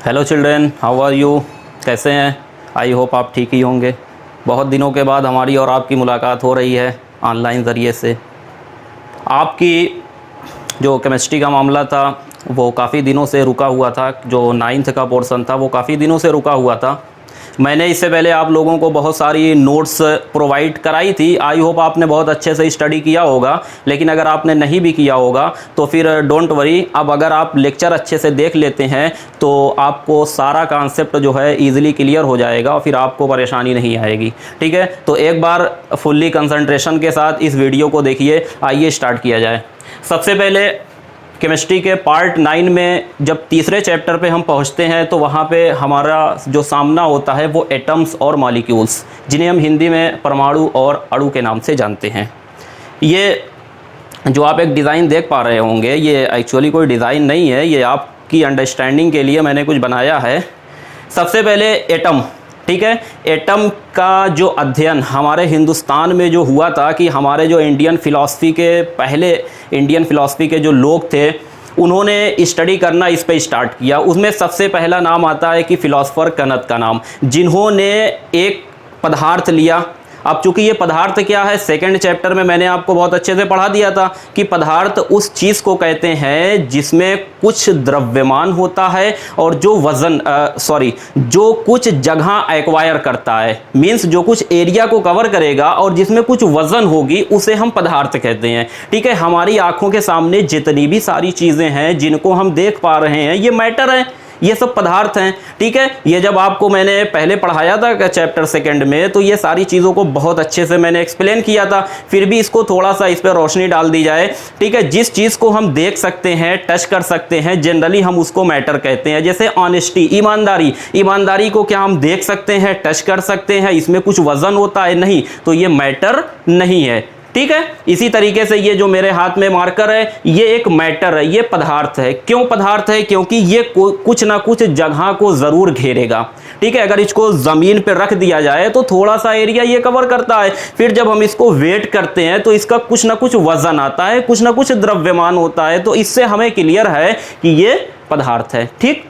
Hello children, how are you? कैसे हैं? I hope आप ठीक ही होंगे। बहुत दिनों के बाद हमारी और आपकी मुलाकात हो रही है ऑनलाइन ज़रिए से। आपकी जो केमिस्ट्री का मामला था वो काफ़ी दिनों से रुका हुआ था, जो 9th का पोर्शन था वो काफ़ी दिनों से रुका हुआ था। मैंने इससे पहले आप लोगों को बहुत सारी नोट्स प्रोवाइड कराई थी। आई होप आपने बहुत अच्छे से स्टडी किया होगा, लेकिन अगर आपने नहीं भी किया होगा तो फिर डोंट वरी। अब अगर आप लेक्चर अच्छे से देख लेते हैं तो आपको सारा कॉन्सेप्ट जो है ईजिली क्लियर हो जाएगा और फिर आपको परेशानी नहीं आएगी। ठीक है, तो एक बार फुल्ली कंसंट्रेशन के साथ इस वीडियो को देखिए। आइए स्टार्ट किया जाए। सबसे पहले केमिस्ट्री के पार्ट 9 में जब तीसरे चैप्टर पे हम पहुंचते हैं तो वहाँ पे हमारा जो सामना होता है वो एटम्स और मॉलिक्यूल्स, जिन्हें हम हिंदी में परमाणु और अणु के नाम से जानते हैं। ये जो आप एक डिज़ाइन देख पा रहे होंगे, ये एक्चुअली कोई डिज़ाइन नहीं है, ये आपकी अंडरस्टैंडिंग के लिए मैंने कुछ बनाया है। सबसे पहले एटम, ठीक है। एटम का जो अध्ययन हमारे हिंदुस्तान में जो हुआ था कि हमारे जो इंडियन फ़िलॉसफी के पहले इंडियन फ़िलॉसफी के जो लोग थे उन्होंने स्टडी करना इस पे स्टार्ट किया। उसमें सबसे पहला नाम आता है कि फ़िलॉसफ़र कनद का नाम, जिन्होंने एक पदार्थ लिया। अब चूंकि ये पदार्थ क्या है, सेकंड चैप्टर में मैंने आपको बहुत अच्छे से पढ़ा दिया था कि पदार्थ उस चीज़ को कहते हैं जिसमें कुछ द्रव्यमान होता है और जो वजन जो कुछ जगह एक्वायर करता है, मीन्स जो कुछ एरिया को कवर करेगा और जिसमें कुछ वजन होगी, उसे हम पदार्थ कहते हैं। ठीक है, हमारी आंखों के सामने जितनी भी सारी चीज़ें हैं जिनको हम देख पा रहे हैं ये मैटर है, ये सब पदार्थ हैं। ठीक है, ये जब आपको मैंने पहले पढ़ाया था चैप्टर सेकंड में तो ये सारी चीज़ों को बहुत अच्छे से मैंने एक्सप्लेन किया था, फिर भी इसको थोड़ा सा इस पर रोशनी डाल दी जाए। ठीक है, जिस चीज़ को हम देख सकते हैं, टच कर सकते हैं, जनरली हम उसको मैटर कहते हैं। जैसे ऑनेस्टी, ईमानदारी, ईमानदारी को क्या हम देख सकते हैं, टच कर सकते हैं, इसमें कुछ वजन होता है? नहीं, तो ये मैटर नहीं है। ठीक है, इसी तरीके से ये जो मेरे हाथ में मार्कर है ये एक मैटर है, ये पदार्थ है। क्यों पदार्थ है? क्योंकि ये कुछ ना कुछ जगह को ज़रूर घेरेगा। ठीक है, अगर इसको ज़मीन पे रख दिया जाए तो थोड़ा सा एरिया ये कवर करता है, फिर जब हम इसको वेट करते हैं तो इसका कुछ ना कुछ वजन आता है, कुछ ना कुछ द्रव्यमान होता है, तो इससे हमें क्लियर है कि ये पदार्थ है। ठीक,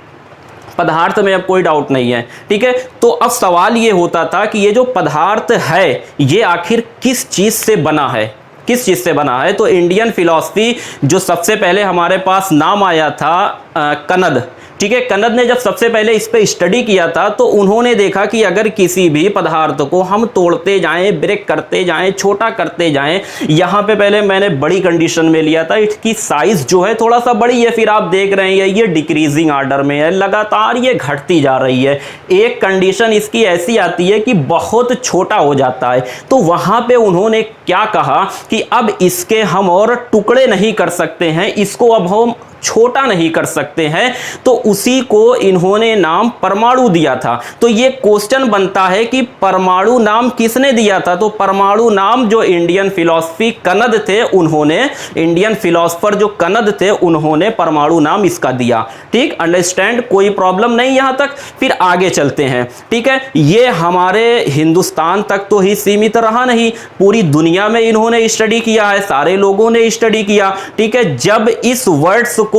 पदार्थ में अब कोई डाउट नहीं है। ठीक है, तो अब सवाल ये होता था कि ये जो पदार्थ है ये आखिर किस चीज़ से बना है, किस चीज़ से बना है? तो इंडियन फिलॉसफी जो सबसे पहले हमारे पास नाम आया था कनद। ठीक है, कनद ने जब सबसे पहले इस पे स्टडी किया था तो उन्होंने देखा कि अगर किसी भी पदार्थ को हम तोड़ते जाएं, ब्रेक करते जाएं, छोटा करते जाएं, यहाँ पे पहले मैंने बड़ी कंडीशन में लिया था, इसकी साइज जो है थोड़ा सा बड़ी है, फिर आप देख रहे हैं ये डिक्रीजिंग आर्डर में है, लगातार ये घटती जा रही है। एक कंडीशन इसकी ऐसी आती है कि बहुत छोटा हो जाता है, तो वहाँ पर उन्होंने क्या कहा कि अब इसके हम और टुकड़े नहीं कर सकते हैं, इसको अब हम छोटा नहीं कर सकते हैं, तो उसी को इन्होंने नाम परमाणु दिया था। तो ये क्वेश्चन बनता है कि परमाणु नाम किसने दिया था? तो परमाणु नाम जो इंडियन फिलॉसफी कनद थे उन्होंने, इंडियन फिलॉसफर जो कनद थे उन्होंने परमाणु नाम इसका दिया। ठीक, अंडरस्टैंड, कोई प्रॉब्लम नहीं यहां तक। फिर आगे चलते हैं। ठीक है, ये हमारे हिंदुस्तान तक तो ही सीमित रहा नहीं, पूरी दुनिया में इन्होंने स्टडी किया है, सारे लोगों ने स्टडी किया। ठीक है, जब इस वर्ड्स को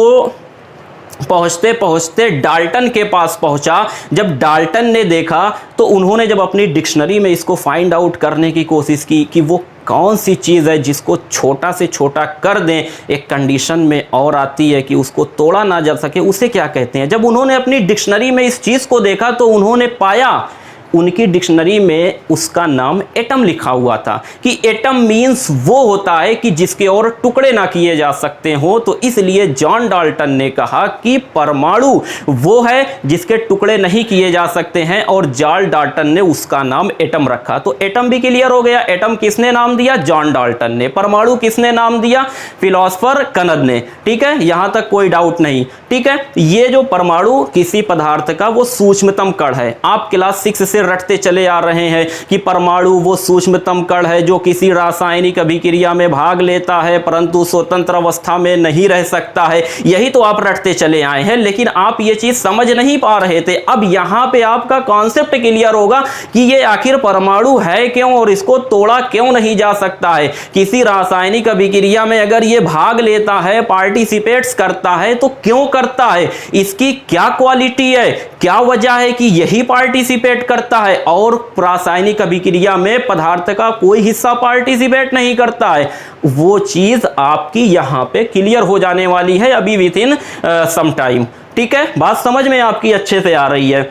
पहुंचते पहुंचते डाल्टन के पास पहुंचा, जब डाल्टन ने देखा तो उन्होंने जब अपनी डिक्शनरी में इसको फाइंड आउट करने की कोशिश की कि वो कौन सी चीज़ है जिसको छोटा से छोटा कर दें, एक कंडीशन में और आती है कि उसको तोड़ा ना जा सके, उसे क्या कहते हैं। जब उन्होंने अपनी डिक्शनरी में इस चीज़ को देखा तो उन्होंने पाया उनकी डिक्शनरी में उसका नाम एटम लिखा हुआ था कि एटम मीन्स वो होता है कि जिसके और टुकड़े ना किए जा सकते हो। तो इसलिए जॉन डाल्टन ने कहा कि परमाणु वो है जिसके टुकड़े नहीं किए जा सकते हैं और जॉन डाल्टन ने उसका नाम एटम रखा। तो एटम भी क्लियर हो गया। एटम किसने नाम दिया? जॉन डाल्टन ने। परमाणु किसने नाम दिया? फिलॉसफर कनद ने। ठीक है, यहां तक कोई डाउट नहीं। ठीक है, ये जो परमाणु किसी पदार्थ का वो सूक्ष्मतम कण है, आप क्लास 6 से रटते चले आ रहे हैं कि परमाणु वो सूक्ष्मतम कण है जो किसी रासायनिक अभिक्रिया में भाग लेता है परंतु स्वतंत्र अवस्था में नहीं रह सकता है। यही तो आप रटते चले आए हैं, लेकिन आप ये चीज समझ नहीं पा रहे थे। अब यहां पे आपका कॉन्सेप्ट क्लियर होगा कि ये आखिर परमाणु है क्यों और इसको तोड़ा क्यों नहीं जा सकता है। किसी रासायनिक अभिक्रिया में अगर ये भाग लेता है, पार्टिसिपेट्स करता है, तो क्यों करता है, इसकी क्या क्वालिटी है, क्या वजह है कि यही पार्टिसिपेट करता है और रासायनिक अभिक्रिया में पदार्थ का कोई हिस्सा पार्टिसिपेट नहीं करता है। वो चीज आपकी यहां पे क्लियर हो जाने वाली है अभी विद इन सम टाइम। ठीक है, बात समझ में आपकी अच्छे से आ रही है।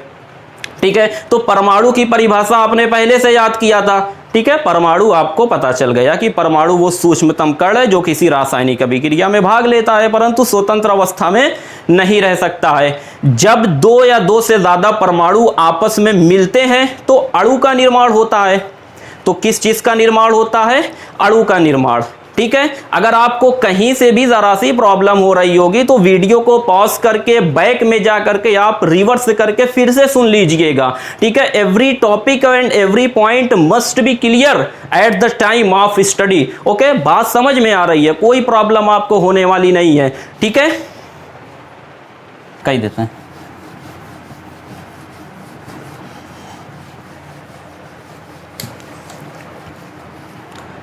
ठीक है, तो परमाणु की परिभाषा आपने पहले से याद किया था। ठीक है, परमाणु आपको पता चल गया कि परमाणु वो सूक्ष्मतम कण है जो किसी रासायनिक अभिक्रिया में भाग लेता है परंतु स्वतंत्र अवस्था में नहीं रह सकता है। जब दो या दो से ज्यादा परमाणु आपस में मिलते हैं तो अणु का निर्माण होता है। तो किस चीज का निर्माण होता है, अणु का निर्माण। ठीक है, अगर आपको कहीं से भी जरा सी प्रॉब्लम हो रही होगी तो वीडियो को पॉज करके बैक में जा करके आप रिवर्स करके फिर से सुन लीजिएगा। ठीक है, every topic and every point must be clear at the time of study. Okay, बात समझ में आ रही है, कोई प्रॉब्लम आपको होने वाली नहीं है। ठीक है, कह देते हैं।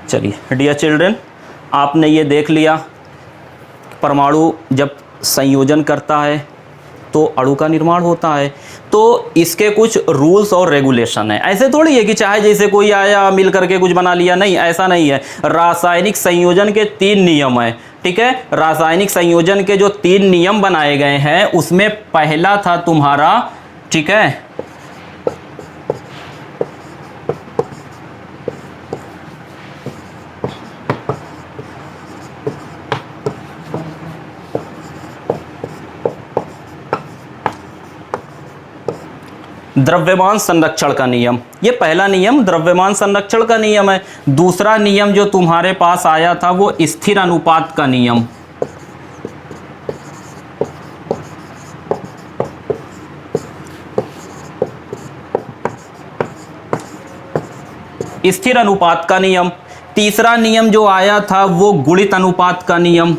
चलिए डियर चिल्ड्रन, आपने ये देख लिया परमाणु जब संयोजन करता है तो अणु का निर्माण होता है। तो इसके कुछ रूल्स और रेगुलेशन है। ऐसे थोड़ी है कि चाहे जैसे कोई आया मिल करके कुछ बना लिया, नहीं, ऐसा नहीं है। रासायनिक संयोजन के 3 नियम है। ठीक है, रासायनिक संयोजन के जो 3 नियम बनाए गए हैं उसमें पहला था तुम्हारा, ठीक है, द्रव्यमान संरक्षण का नियम। ये पहला नियम द्रव्यमान संरक्षण का नियम है। दूसरा नियम जो तुम्हारे पास आया था वो स्थिर अनुपात का नियम। स्थिर अनुपात का नियम। तीसरा नियम जो आया था वो गुणित अनुपात का नियम।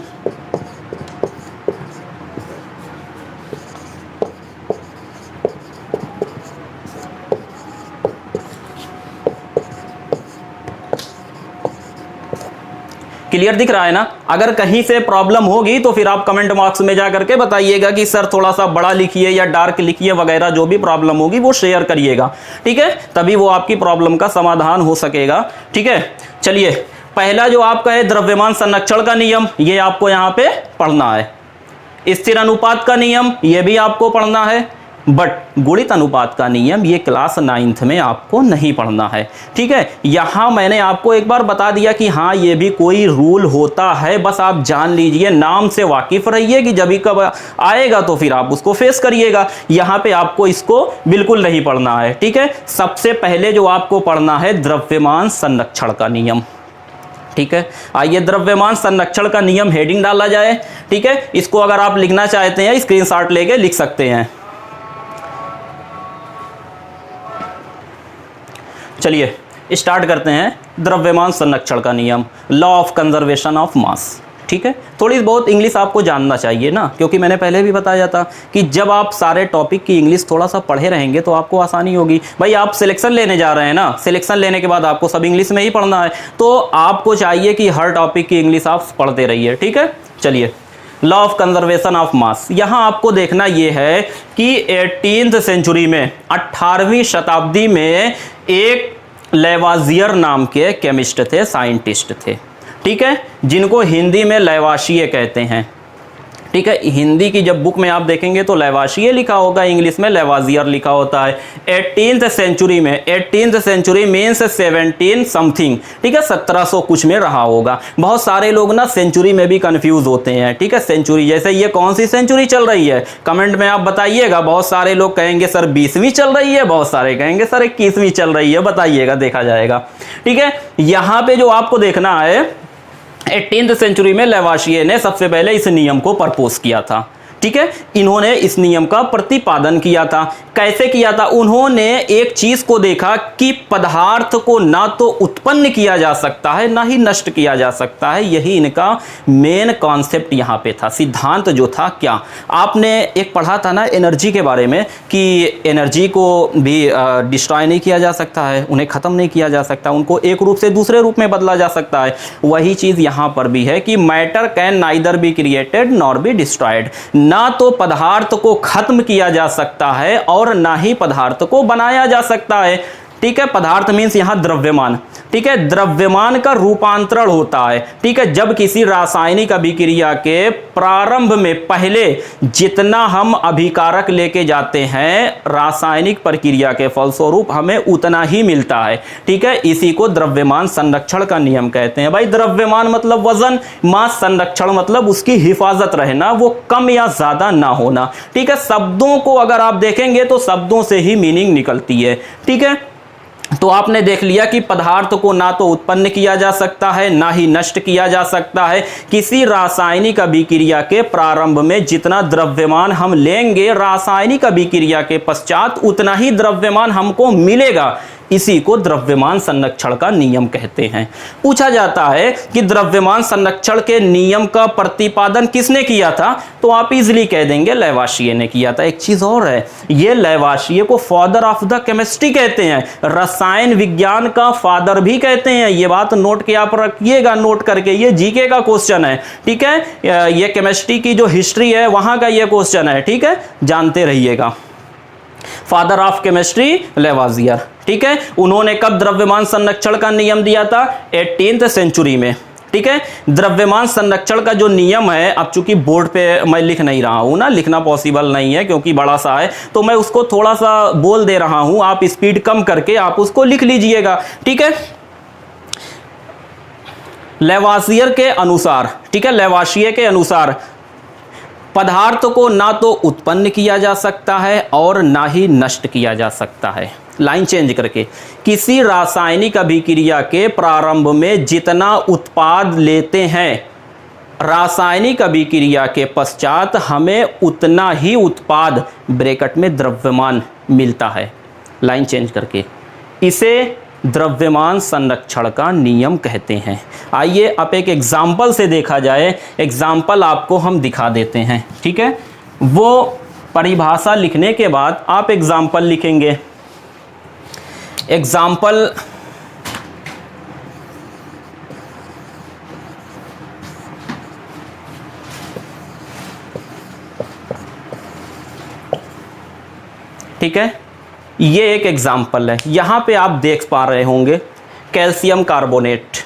क्लियर दिख रहा है ना? अगर कहीं से प्रॉब्लम होगी तो फिर आप कमेंट बॉक्स में जा करके बताइएगा कि सर थोड़ा सा बड़ा लिखिए या डार्क लिखिए वगैरह, जो भी प्रॉब्लम होगी वो शेयर करिएगा। ठीक है, तभी वो आपकी प्रॉब्लम का समाधान हो सकेगा। ठीक है, चलिए पहला जो आपका है द्रव्यमान संरक्षण का नियम, ये आपको यहां पे पढ़ना है। स्थिर अनुपात का नियम ये भी आपको पढ़ना है, बट गुणित अनुपात का नियम ये क्लास 9th में आपको नहीं पढ़ना है। ठीक है, यहां मैंने आपको एक बार बता दिया कि हाँ ये भी कोई रूल होता है, बस आप जान लीजिए, नाम से वाकिफ रहिए कि जब भी कब आएगा तो फिर आप उसको फेस करिएगा। यहां पे आपको इसको बिल्कुल नहीं पढ़ना है। ठीक है, सबसे पहले जो आपको पढ़ना है द्रव्यमान संरक्षण का नियम। ठीक है, आइए द्रव्यमान संरक्षण का नियम हेडिंग डाला जाए। ठीक है, इसको अगर आप लिखना चाहते हैं स्क्रीनशॉट लेके लिख सकते हैं। चलिए स्टार्ट करते हैं। द्रव्यमान संरक्षण का नियम, law of conservation of mass. ठीक है, थोड़ी बहुत इंग्लिश आपको जानना चाहिए ना, क्योंकि मैंने पहले भी बताया था कि जब आप सारे टॉपिक की इंग्लिश थोड़ा सा पढ़े रहेंगे तो आपको आसानी होगी। भाई आप सिलेक्शन लेने जा रहे हैं ना, सिलेक्शन लेने के बाद आपको सब इंग्लिश में ही पढ़ना है, तो आपको चाहिए कि हर टॉपिक की इंग्लिश आप पढ़ते रहिए। ठीक है, चलिए law of conservation of mass. यहां आपको देखना यह है कि 18th सेंचुरी में, 18वीं शताब्दी में एक लैवाजियर नाम के केमिस्ट थे, साइंटिस्ट थे। ठीक है, जिनको हिंदी में लैवाशिए कहते हैं। ठीक है, हिंदी की जब बुक में आप देखेंगे तो लैवाशिए लिखा होगा, इंग्लिश में लैवाजियर लिखा होता है। 18th सेंचुरी में, 18th सेंचुरी मीन्स 17 समथिंग, ठीक है, 1700 कुछ में रहा होगा। बहुत सारे लोग ना सेंचुरी में भी कंफ्यूज होते हैं। ठीक है, सेंचुरी जैसे ये कौन सी सेंचुरी चल रही है, कमेंट में आप बताइएगा। बहुत सारे लोग कहेंगे सर 20वीं चल रही है, बहुत सारे कहेंगे सर 21वीं चल रही है, बताइएगा, देखा जाएगा। ठीक है, यहां पे जो आपको देखना है 18th सेंचुरी में लैवाशिए ने सबसे पहले इस नियम को प्रपोज किया था। ठीक है, इन्होंने इस नियम का प्रतिपादन किया था। कैसे किया था? उन्होंने एक चीज को देखा कि पदार्थ को ना तो उत्पन्न किया जा सकता है ना ही नष्ट किया जा सकता है। यही इनका मेन कॉन्सेप्ट यहां पे था, सिद्धांत जो था। क्या आपने एक पढ़ा था ना एनर्जी के बारे में, कि एनर्जी को भी डिस्ट्रॉय नहीं किया जा सकता है, उन्हें खत्म नहीं किया जा सकता, उनको एक रूप से दूसरे रूप में बदला जा सकता है। वही चीज यहां पर भी है कि matter can neither be created nor be destroyed. ना तो पदार्थ को खत्म किया जा सकता है और ना ही पदार्थ को बनाया जा सकता है। ठीक है, पदार्थ मीन्स यहां द्रव्यमान। ठीक है, द्रव्यमान का रूपांतरण होता है। ठीक है, जब किसी रासायनिक अभिक्रिया के प्रारंभ में पहले जितना हम अभिकारक लेके जाते हैं रासायनिक प्रक्रिया के फलस्वरूप हमें उतना ही मिलता है। ठीक है, इसी को द्रव्यमान संरक्षण का नियम कहते हैं। भाई द्रव्यमान मतलब वजन, मास संरक्षण मतलब उसकी हिफाजत रहना, वो कम या ज्यादा ना होना। ठीक है, शब्दों को अगर आप देखेंगे तो शब्दों से ही मीनिंग निकलती है। ठीक है, तो आपने देख लिया कि पदार्थ को ना तो उत्पन्न किया जा सकता है ना ही नष्ट किया जा सकता है। किसी रासायनिक अभिक्रिया के प्रारंभ में जितना द्रव्यमान हम लेंगे रासायनिक अभिक्रिया के पश्चात उतना ही द्रव्यमान हमको मिलेगा। इसी को द्रव्यमान संरक्षण का नियम कहते हैं। पूछा जाता है कि द्रव्यमान संरक्षण के नियम का प्रतिपादन किसने किया था, तो आप इजीली कह देंगे लैवाशिये ने किया था। एक चीज और है, ये लैवाशिये को फादर ऑफ द केमिस्ट्री कहते हैं, रसायन विज्ञान का फादर भी कहते हैं। ये बात नोट के आप रखिएगा, नोट करके, ये जीके का क्वेश्चन है। ठीक है, ये केमिस्ट्री की जो हिस्ट्री है वहां का ये क्वेश्चन है। ठीक है, जानते रहिएगा। Father of chemistry Lavoisier. ठीक है, उन्होंने कब द्रव्यमान संरक्षण का नियम दिया था? 18th सेंचुरी में। ठीक है, द्रव्यमान संरक्षण का जो नियम है, अब चूंकि बोर्ड पे मैं लिख नहीं रहा हूं ना, लिखना पॉसिबल नहीं है क्योंकि बड़ा सा है, तो मैं उसको थोड़ा सा बोल दे रहा हूं, आप स्पीड कम करके आप उसको लिख लीजिएगा। ठीक है, लैवाशियर के अनुसार, ठीक है, लैवाशिये के अनुसार पदार्थ को ना तो उत्पन्न किया जा सकता है और ना ही नष्ट किया जा सकता है। लाइन चेंज करके, किसी रासायनिक अभिक्रिया के प्रारंभ में जितना उत्पाद लेते हैं रासायनिक अभिक्रिया के पश्चात हमें उतना ही उत्पाद ब्रैकेट में द्रव्यमान मिलता है। लाइन चेंज करके, इसे द्रव्यमान संरक्षण का नियम कहते हैं। आइए अब एक एग्जाम्पल से देखा जाए। एग्जाम्पल आपको हम दिखा देते हैं। ठीक है, वो परिभाषा लिखने के बाद आप एग्जाम्पल लिखेंगे। एग्जाम्पल ठीक है, ये एक एग्जाम्पल है। यहां पे आप देख पा रहे होंगे कैल्शियम कार्बोनेट।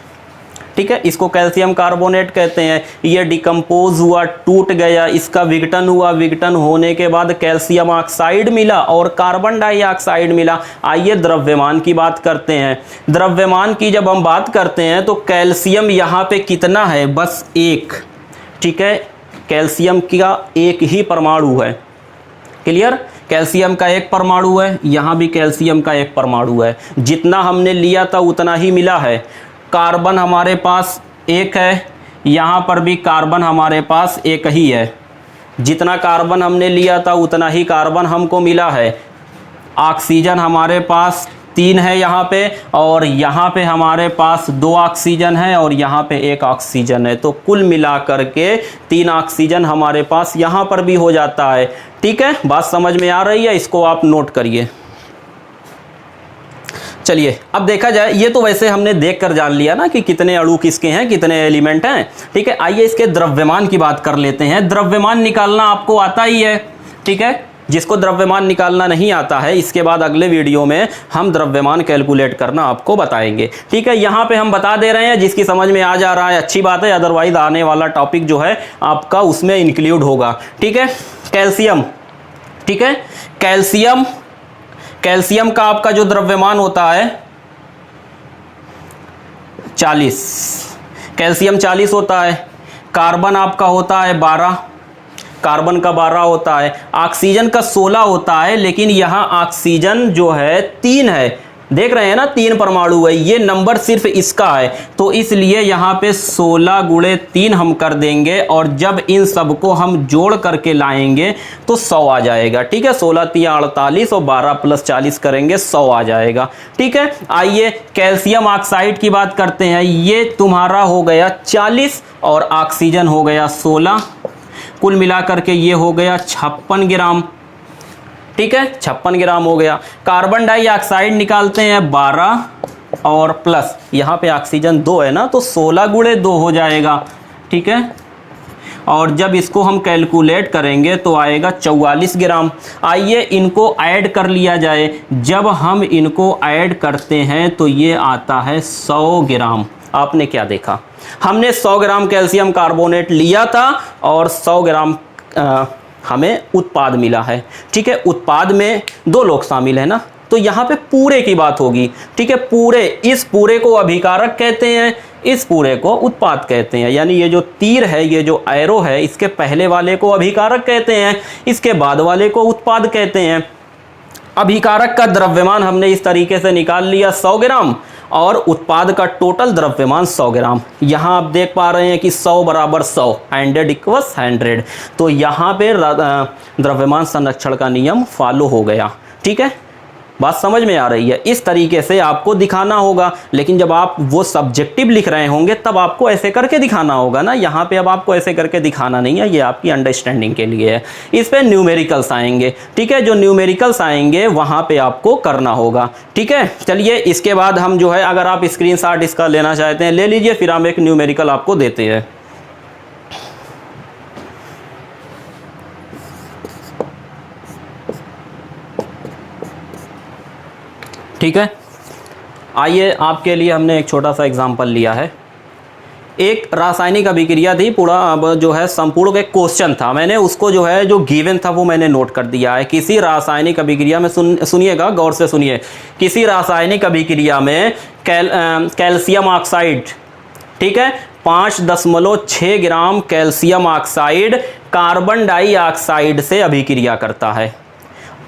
ठीक है, इसको कैल्शियम कार्बोनेट कहते हैं। ये डिकम्पोज हुआ, टूट गया, इसका विघटन हुआ, विघटन होने के बाद कैल्शियम ऑक्साइड मिला और कार्बन डाइऑक्साइड मिला। आइए द्रव्यमान की बात करते हैं। द्रव्यमान की जब हम बात करते हैं तो कैल्शियम यहाँ पे कितना है? बस एक। ठीक है, कैल्शियम का एक ही परमाणु है। क्लियर, कैल्शियम का एक परमाणु है, यहाँ भी कैल्शियम का एक परमाणु है। जितना हमने लिया था उतना ही मिला है। कार्बन हमारे पास एक है, यहाँ पर भी कार्बन हमारे पास एक ही है। जितना कार्बन हमने लिया था उतना ही कार्बन हमको मिला है। ऑक्सीजन हमारे पास 3 है यहाँ पे, और यहाँ पे हमारे पास 2 ऑक्सीजन है और यहाँ पे 1 ऑक्सीजन है। तो कुल मिलाकर के 3 ऑक्सीजन हमारे पास यहाँ पर भी हो जाता है। ठीक है, बात समझ में आ रही है? इसको आप नोट करिए। चलिए अब देखा जाए, ये तो वैसे हमने देख कर जान लिया ना कि कितने अणु किसके हैं, कितने एलिमेंट हैं। ठीक है, आइए इसके द्रव्यमान की बात कर लेते हैं। द्रव्यमान निकालना आपको आता ही है। ठीक है, जिसको द्रव्यमान निकालना नहीं आता है, इसके बाद अगले वीडियो में हम द्रव्यमान कैलकुलेट करना आपको बताएंगे। ठीक है, यहाँ पे हम बता दे रहे हैं, जिसकी समझ में आ जा रहा है अच्छी बात है, अदरवाइज आने वाला टॉपिक जो है आपका उसमें इंक्लूड होगा। ठीक है, कैल्शियम। ठीक है, कैल्शियम, कैल्शियम का आपका जो द्रव्यमान होता है 40, कैल्शियम 40 होता है। कार्बन आपका होता है 12, कार्बन का 12 होता है। ऑक्सीजन का 16 होता है, लेकिन यहाँ ऑक्सीजन जो है 3 है। देख रहे हैं ना 3 परमाणु है, ये नंबर सिर्फ इसका है, तो इसलिए यहाँ पे 16 गुणे 3 हम कर देंगे और जब इन सबको हम जोड़ करके लाएंगे तो 100 आ जाएगा। ठीक है, 16 3 48 और 12 + 40 करेंगे 100 आ जाएगा। ठीक है, आइए कैल्शियम ऑक्साइड की बात करते हैं। ये तुम्हारा हो गया 40 और ऑक्सीजन हो गया 16, कुल मिलाकर के ये हो गया 56 ग्राम। ठीक है, 56 ग्राम हो गया। कार्बन डाइऑक्साइड निकालते हैं 12 और प्लस यहाँ पे ऑक्सीजन 2 है ना, तो 16 गुणे 2 हो जाएगा। ठीक है, और जब इसको हम कैलकुलेट करेंगे तो आएगा 44 ग्राम। आइए इनको ऐड कर लिया जाए। जब हम इनको ऐड करते हैं तो ये आता है 100 ग्राम। आपने क्या देखा, हमने 100 ग्राम कैल्शियम कार्बोनेट लिया था और 100 ग्राम हमें उत्पाद मिला है। ठीक है, उत्पाद में 2 लोग शामिल है ना, तो यहाँ पे पूरे की बात होगी। ठीक है, पूरे, इस पूरे को अभिकारक कहते हैं, इस पूरे को उत्पाद कहते हैं। यानी ये जो तीर है, ये जो एरो है, इसके पहले वाले को अभिकारक कहते हैं, इसके बाद वाले को उत्पाद कहते हैं। अभिकारक का द्रव्यमान हमने इस तरीके से निकाल लिया 100 ग्राम और उत्पाद का टोटल द्रव्यमान 100 ग्राम। यहाँ आप देख पा रहे हैं कि 100 बराबर 100, 100 इक्वल्स 100, तो यहाँ पे द्रव्यमान संरक्षण का नियम फॉलो हो गया। ठीक है, बात समझ में आ रही है। इस तरीके से आपको दिखाना होगा, लेकिन जब आप वो सब्जेक्टिव लिख रहे होंगे तब आपको ऐसे करके दिखाना होगा ना। यहाँ पे अब आपको ऐसे करके दिखाना नहीं है, ये आपकी अंडरस्टैंडिंग के लिए है। इस पे न्यूमेरिकल्स आएंगे। ठीक है, जो न्यूमेरिकल्स आएंगे वहाँ पे आपको करना होगा। ठीक है, चलिए इसके बाद हम जो है, अगर आप स्क्रीनशॉट इसका लेना चाहते हैं ले लीजिए, फिर हम एक न्यूमेरिकल आपको देते हैं। ठीक है, आइए आपके लिए हमने एक छोटा सा एग्जांपल लिया है। एक रासायनिक अभिक्रिया थी, पूरा अब जो है संपूर्ण एक क्वेश्चन था, मैंने उसको जो है जो गिवन था वो मैंने नोट कर दिया है। किसी रासायनिक अभिक्रिया में सुनिएगा, गौर से सुनिए। किसी रासायनिक अभिक्रिया में कैल्शियम ऑक्साइड, ठीक है, 5.6 ग्राम कैल्शियम ऑक्साइड कार्बन डाइऑक्साइड से अभिक्रिया करता है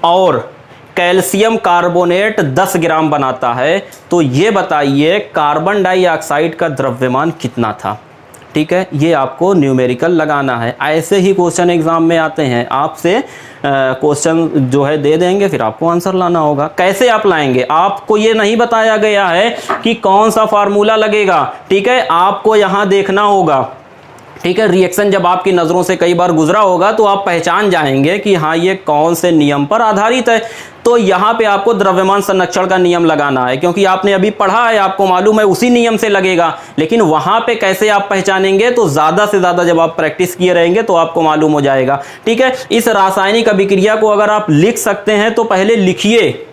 और कैल्शियम कार्बोनेट 10 ग्राम बनाता है। तो ये बताइए कार्बन डाइऑक्साइड का द्रव्यमान कितना था। ठीक है, ये आपको न्यूमेरिकल लगाना है। ऐसे ही क्वेश्चन एग्जाम में आते हैं, आपसे क्वेश्चन जो है दे देंगे, फिर आपको आंसर लाना होगा। कैसे आप लाएंगे, आपको ये नहीं बताया गया है कि कौन सा फार्मूला लगेगा। ठीक है, आपको यहाँ देखना होगा। ठीक है, रिएक्शन जब आपकी नज़रों से कई बार गुजरा होगा तो आप पहचान जाएंगे कि हाँ ये कौन से नियम पर आधारित है। तो यहाँ पे आपको द्रव्यमान संरक्षण का नियम लगाना है, क्योंकि आपने अभी पढ़ा है, आपको मालूम है उसी नियम से लगेगा। लेकिन वहाँ पे कैसे आप पहचानेंगे, तो ज़्यादा से ज़्यादा जब आप प्रैक्टिस किए रहेंगे तो आपको मालूम हो जाएगा। ठीक है, इस रासायनिक अभिक्रिया को अगर आप लिख सकते हैं तो पहले लिखिए।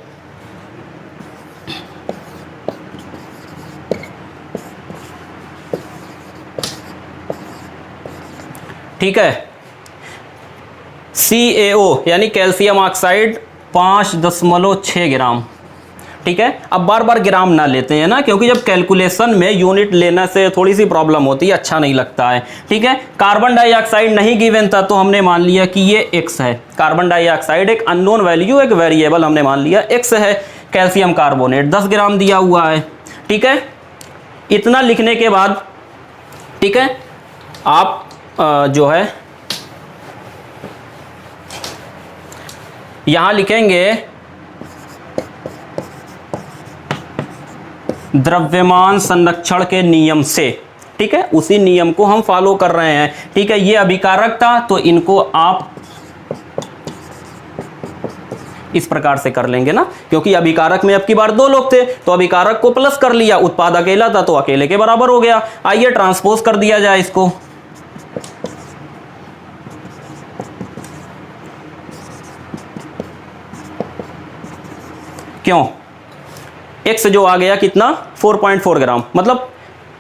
ठीक है, CaO यानी कैल्शियम ऑक्साइड 5.6 ग्राम। ठीक है, अब बार बार ग्राम ना लेते हैं ना, क्योंकि जब कैलकुलेशन में यूनिट लेने से थोड़ी सी प्रॉब्लम होती है, अच्छा नहीं लगता है। ठीक है, कार्बन डाइऑक्साइड नहीं गिवन था तो हमने मान लिया कि ये x है। कार्बन डाइऑक्साइड एक अननोन वैल्यू, एक वेरिएबल हमने मान लिया x है। कैल्शियम कार्बोनेट 10 ग्राम दिया हुआ है। ठीक है, इतना लिखने के बाद, ठीक है, आप जो है यहां लिखेंगे द्रव्यमान संरक्षण के नियम से। ठीक है, उसी नियम को हम फॉलो कर रहे हैं। ठीक है, ये अभिकारक था तो इनको आप इस प्रकार से कर लेंगे ना, क्योंकि अभिकारक में अब की बार 2 लोग थे तो अभिकारक को प्लस कर लिया, उत्पाद अकेला था तो अकेले के बराबर हो गया। आइए ट्रांसपोज कर दिया जाए इसको। क्यों, x जो आ गया कितना 4.4 ग्राम, मतलब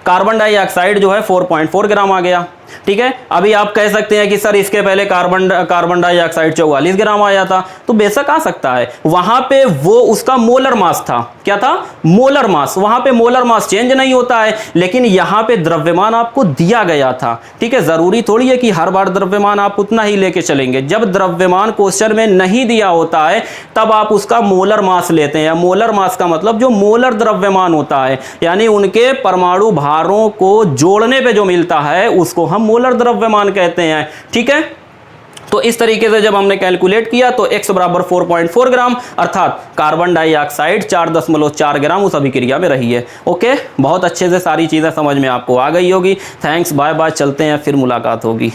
कार्बन डाइऑक्साइड जो है 4.4 ग्राम आ गया। ठीक है। अभी आप कह सकते हैं कि सर इसके पहले कार्बन डाइऑक्साइड 44 ग्राम आया था, तो बेशक आ सकता है। वहां पे वो उसका मोलर मास था, क्या था, मोलर मास। वहां पे मोलर मास चेंज नहीं होता है, लेकिन यहां पे द्रव्यमान आपको दिया गया था, ठीक है। जरूरी थोड़ी है कि हर बार द्रव्यमान आप उतना ही लेके चलेंगे। जब द्रव्यमान क्वेश्चन में नहीं दिया होता है तब आप उसका मोलर मास लेते हैं। मोलर मास का मतलब जो मोलर द्रव्यमान होता है, यानी उनके परमाणु भारों को जोड़ने पे जो मिलता है उसको हम मोलर द्रव्यमान कहते हैं, ठीक है। तो इस तरीके से जब हमने कैलकुलेट किया तो x बराबर 4.4 ग्राम, अर्थात कार्बन डाइऑक्साइड 4.4 ग्राम उस अभिक्रिया में रही है। ओके, बहुत अच्छे से सारी चीजें समझ में आपको आ गई होगी। थैंक्स, बाय बाय, चलते हैं, फिर मुलाकात होगी।